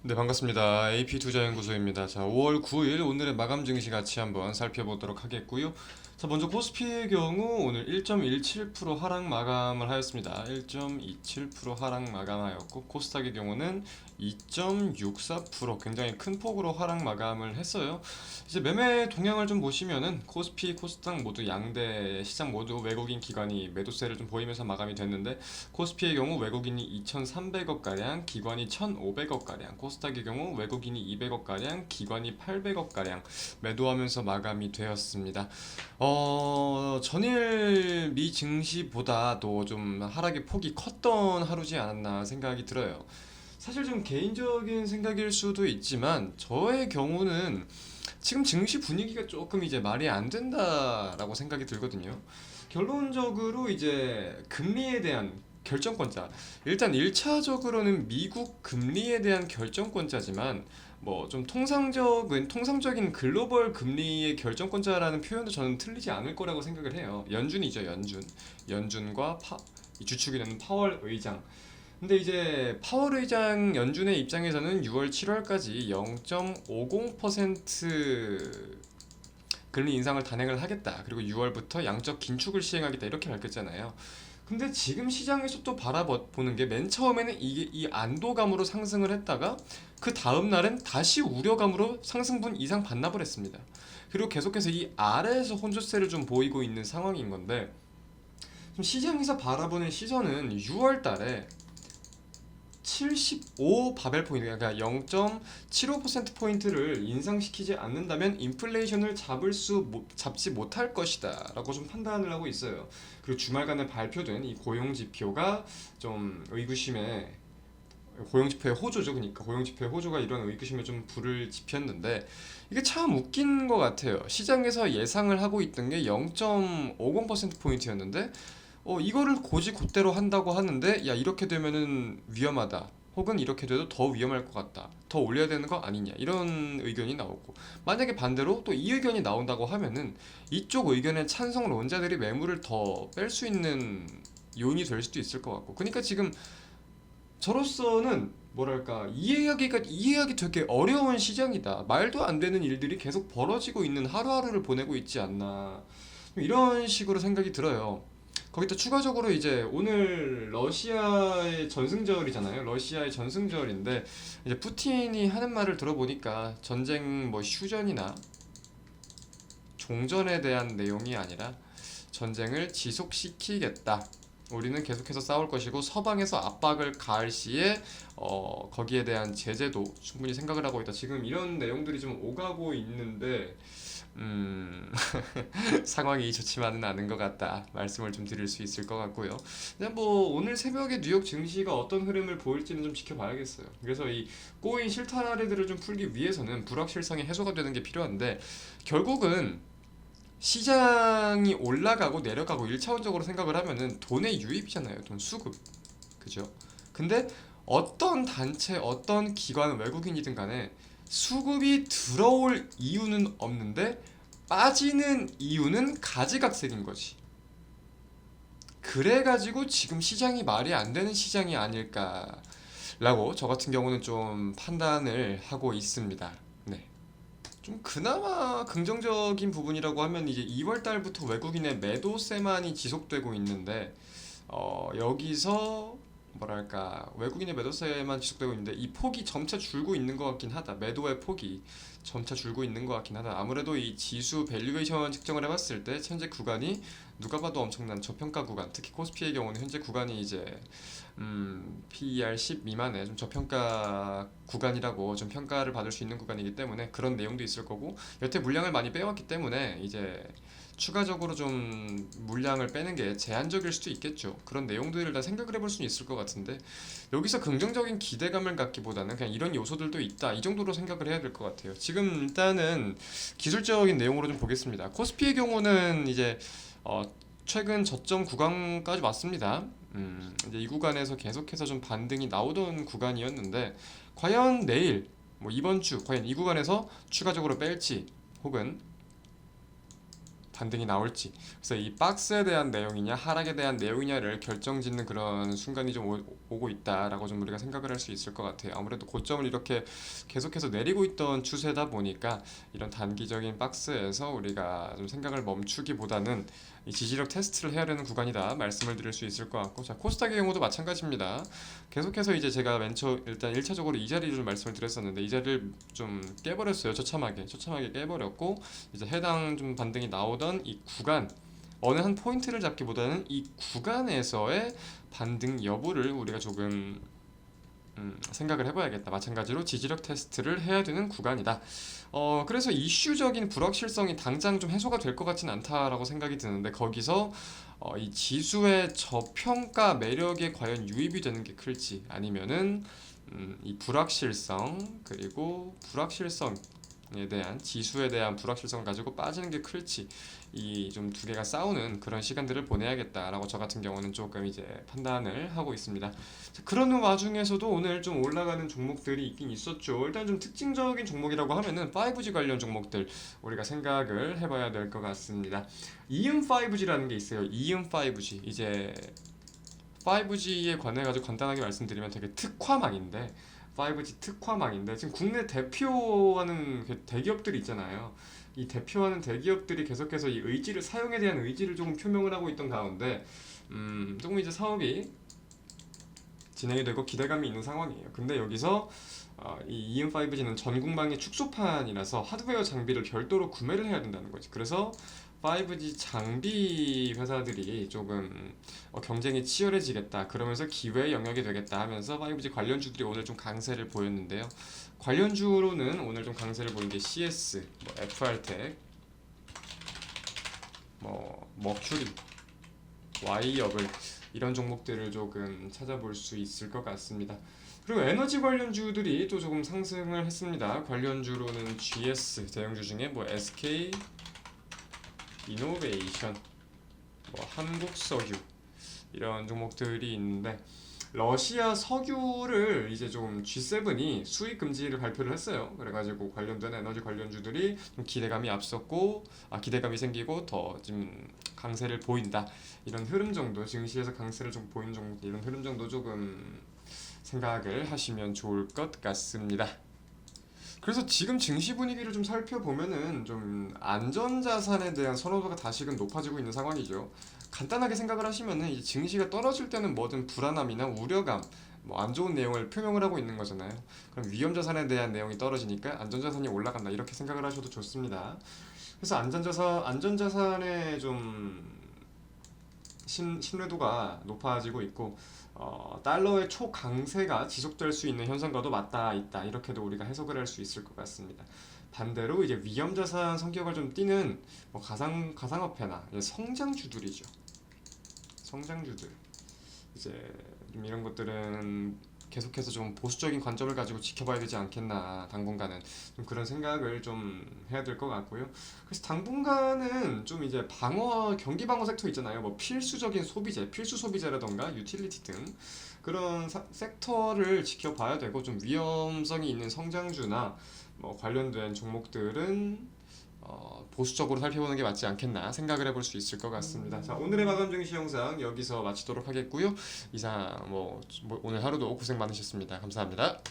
네, 반갑습니다. AP투자연구소입니다. 자, 5월 9일 오늘의 마감 증시 같이 한번 살펴보도록 하겠고요. 자, 먼저 코스피의 경우 오늘 1.17% 하락 마감을 하였습니다. 1.27% 하락 마감하였고, 코스닥의 경우는 2.64% 굉장히 큰 폭으로 하락 마감을 했어요. 이제 매매 동향을 좀 보시면은 코스피, 코스닥 모두 양대 시장 모두 외국인 기관이 매도세를 좀 보이면서 마감이 됐는데, 코스피의 경우 외국인이 2,300억가량, 기관이 1,500억가량, 코스닥의 경우 외국인이 200억가량, 기관이 800억가량 매도하면서 마감이 되었습니다. 전일 미 증시보다도 좀 하락의 폭이 컸던 하루지 않았나 생각이 들어요. 사실 좀 개인적인 생각일 수도 있지만, 저의 경우는 지금 증시 분위기가 조금 이제 말이 안 된다라고 생각이 들거든요. 결론적으로 이제 금리에 대한 결정권자. 일단 1차적으로는 미국 금리에 대한 결정권자지만, 뭐 좀 통상적인 글로벌 금리의 결정권자라는 표현도 저는 틀리지 않을 거라고 생각을 해요. 연준이죠, 연준. 연준과 이 주축이 되는 파월 의장. 근데 이제 파월 의장 연준의 입장에서는 6월, 7월까지 0.50% 금리 인상을 단행을 하겠다. 그리고 6월부터 양적 긴축을 시행하겠다. 이렇게 밝혔잖아요. 근데 지금 시장에서 또 바라보는 게, 맨 처음에는 이게 이 안도감으로 상승을 했다가 그 다음 날은 다시 우려감으로 상승분 이상 반납을 했습니다. 그리고 계속해서 이 아래에서 혼조세를 좀 보이고 있는 상황인 건데, 좀 시장에서 바라보는 시선은 6월 달에 75 바벨 포인트, 그러니까 0.75%포인트를 인상시키지 않는다면 인플레이션을 잡지 못할 것이다 라고 좀 판단을 하고 있어요. 그리고 주말간에 발표된 이 고용지표가 좀 의구심에, 고용지표의 호조죠. 그러니까 고용지표의 호조가 이런 의구심에 좀 불을 지폈는데, 이게 참 웃긴 것 같아요. 시장에서 예상을 하고 있던 게 0.50%포인트였는데, 이거를 곧대로 한다고 하는데, 야, 이렇게 되면은 위험하다. 혹은 이렇게 돼도 더 위험할 것 같다. 더 올려야 되는 거 아니냐. 이런 의견이 나오고. 만약에 반대로 또 이 의견이 나온다고 하면은 이쪽 의견의 찬성론자들이 매물을 더 뺄 수 있는 요인이 될 수도 있을 것 같고. 그러니까 지금 저로서는 뭐랄까, 이해하기 되게 어려운 시장이다. 말도 안 되는 일들이 계속 벌어지고 있는 하루하루를 보내고 있지 않나. 이런 식으로 생각이 들어요. 거기다 추가적으로 이제 오늘 러시아의 전승절이잖아요. 러시아의 전승절인데, 이제 푸틴이 하는 말을 들어보니까 전쟁 뭐 휴전이나 종전에 대한 내용이 아니라 전쟁을 지속시키겠다. 우리는 계속해서 싸울 것이고, 서방에서 압박을 가할 시에 거기에 대한 제재도 충분히 생각을 하고 있다. 지금 이런 내용들이 좀 오가고 있는데, 음, 상황이 좋지만은 않은 것 같다 말씀을 좀 드릴 수 있을 것 같고요. 그냥 뭐 오늘 새벽에 뉴욕 증시가 어떤 흐름을 보일지는 좀 지켜봐야겠어요. 그래서 이 꼬인 실타래들을 좀 풀기 위해서는 불확실성이 해소가 되는 게 필요한데, 결국은 시장이 올라가고 내려가고 1차원적으로 생각을 하면은 돈의 유입이잖아요. 돈 수급. 그죠? 근데 어떤 단체, 어떤 기관, 외국인이든 간에 수급이 들어올 이유는 없는데 빠지는 이유는 가지각색인 거지. 그래가지고 지금 시장이 말이 안 되는 시장이 아닐까라고 저 같은 경우는 좀 판단을 하고 있습니다. 네. 좀 그나마 긍정적인 부분이라고 하면, 이제 2월 달부터 외국인의 매도세만이 지속되고 있는데, 여기서 뭐랄까, 외국인의 매도세만 지속되고 있는데 이 폭이 점차 줄고 있는 것 같긴 하다. 매도의 폭이 점차 줄고 있는 것 같긴 하다. 아무래도 이 지수 밸류에이션 측정을 해봤을 때 현재 구간이 누가 봐도 엄청난 저평가 구간, 특히 코스피의 경우는 현재 구간이 이제 PER 10 미만의 좀 저평가 구간이라고 좀 평가를 받을 수 있는 구간이기 때문에 그런 내용도 있을 거고, 여태 물량을 많이 빼왔기 때문에 이제 추가적으로 좀 물량을 빼는 게 제한적일 수도 있겠죠. 그런 내용들을 다 생각을 해볼 수는 있을 것 같은데, 여기서 긍정적인 기대감을 갖기보다는 그냥 이런 요소들도 있다, 이 정도로 생각을 해야 될 것 같아요. 지금 일단은 기술적인 내용으로 좀 보겠습니다. 코스피의 경우는 이제 어, 최근 저점 구간까지 왔습니다. 이제 이 구간에서 계속해서 좀 반등이 나오던 구간이었는데, 과연 내일, 뭐 이번 주, 과연 이 구간에서 추가적으로 뺄지, 혹은 반등이 나올지, 그래서 이 박스에 대한 내용이냐 하락에 대한 내용이냐를 결정짓는 그런 순간이 좀 오고 있다라고 좀 우리가 생각을 할 수 있을 것 같아요. 아무래도 고점을 이렇게 계속해서 내리고 있던 추세다 보니까 이런 단기적인 박스에서 우리가 좀 생각을 멈추기보다는 이 지지력 테스트를 해야 되는 구간이다 말씀을 드릴 수 있을 것 같고, 자 코스닥의 경우도 마찬가지입니다. 계속해서 이제 제가 일단 1차적으로 이 자리를 말씀을 드렸었는데 이 자리를 좀 깨버렸어요. 처참하게 깨버렸고, 이제 해당 좀 반등이 나오던 이 구간, 어느 한 포인트를 잡기보다는 이 구간에서의 반등 여부를 우리가 조금 생각을 해봐야겠다. 마찬가지로 지지력 테스트를 해야 되는 구간이다. 그래서 이슈적인 불확실성이 당장 좀 해소가 될 것 같진 않다라고 생각이 드는데, 거기서 이 지수의 저평가 매력에 과연 유입이 되는 게 클지, 아니면은 이 불확실성, 그리고 불확실성에 대한, 지수에 대한 불확실성을 가지고 빠지는 게 클지, 이 좀 두 개가 싸우는 그런 시간들을 보내야겠다라고 저 같은 경우는 조금 이제 판단을 하고 있습니다. 자, 그러는 와중에서도 오늘 좀 올라가는 종목들이 있긴 있었죠. 일단 좀 특징적인 종목이라고 하면은 5G 관련 종목들 우리가 생각을 해봐야 될 것 같습니다. 이음 5G라는 게 있어요. 이음 5G, 이제 5G에 관해 가지고 간단하게 말씀드리면 되게 특화망인데, 5G 특화망인데 지금 국내 대표하는 그 대기업들이 있잖아요. 이 대표하는 대기업들이 계속해서 이 의지를, 사용에 대한 의지를 조금 표명을 하고 있던 가운데 조금 이제 사업이 진행이 되고 기대감이 있는 상황이에요. 근데 여기서 이 EM5G는 전국망의 축소판이라서 하드웨어 장비를 별도로 구매를 해야 된다는 거지. 그래서 5G 장비 회사들이 조금 경쟁이 치열해지겠다, 그러면서 기회 영역이 되겠다 하면서 5G 관련주들이 오늘 좀 강세를 보였는데요. 관련주로는 오늘 좀 강세를 보인 게 CS, FR텍, 머큐리, Y업을, 이런 종목들을 조금 찾아볼 수 있을 것 같습니다. 그리고 에너지 관련주들이 또 조금 상승을 했습니다. 관련주로는 GS, 대형주 중에 SK 이노베이션, 한국석유, 이런 종목들이 있는데, 러시아 석유를 이제 좀 G7이 수입 금지를 발표를 했어요. 그래가지고 관련된 에너지 관련주들이 좀 기대감이 생기고 더 좀 강세를 보인다. 이런 흐름 정도, 증시에서 강세를 좀 보이는 종목들, 이런 흐름 정도 조금 생각을 하시면 좋을 것 같습니다. 그래서 지금 증시 분위기를 좀 살펴보면은 좀 안전자산에 대한 선호도가 다시금 높아지고 있는 상황이죠. 간단하게 생각을 하시면은 이 증시가 떨어질 때는 뭐든 불안함이나 우려감, 안 좋은 내용을 표명을 하고 있는 거잖아요. 그럼 위험자산에 대한 내용이 떨어지니까 안전자산이 올라간다, 이렇게 생각을 하셔도 좋습니다. 그래서 안전자산의 좀 신뢰도가 높아지고 있고, 달러의 초강세가 지속될 수 있는 현상과도 맞닿아 있다, 이렇게도 우리가 해석을 할 수 있을 것 같습니다. 반대로 이제 위험자산 성격을 좀 띠는 가상화폐나 성장주들이죠. 성장주들, 이제 좀 이런 것들은 계속해서 좀 보수적인 관점을 가지고 지켜봐야 되지 않겠나, 당분간은 좀 그런 생각을 좀 해야 될 것 같고요. 그래서 당분간은 좀 이제 경기 방어 섹터 있잖아요. 필수적인 소비재, 필수 소비재라던가 유틸리티 등 그런 섹터를 지켜봐야 되고, 좀 위험성이 있는 성장주나 관련된 종목들은 보수적으로 살펴보는 게 맞지 않겠나 생각을 해볼 수 있을 것 같습니다. 자, 오늘의 마감 증시 영상 여기서 마치도록 하겠고요. 이상 오늘 하루도 고생 많으셨습니다. 감사합니다.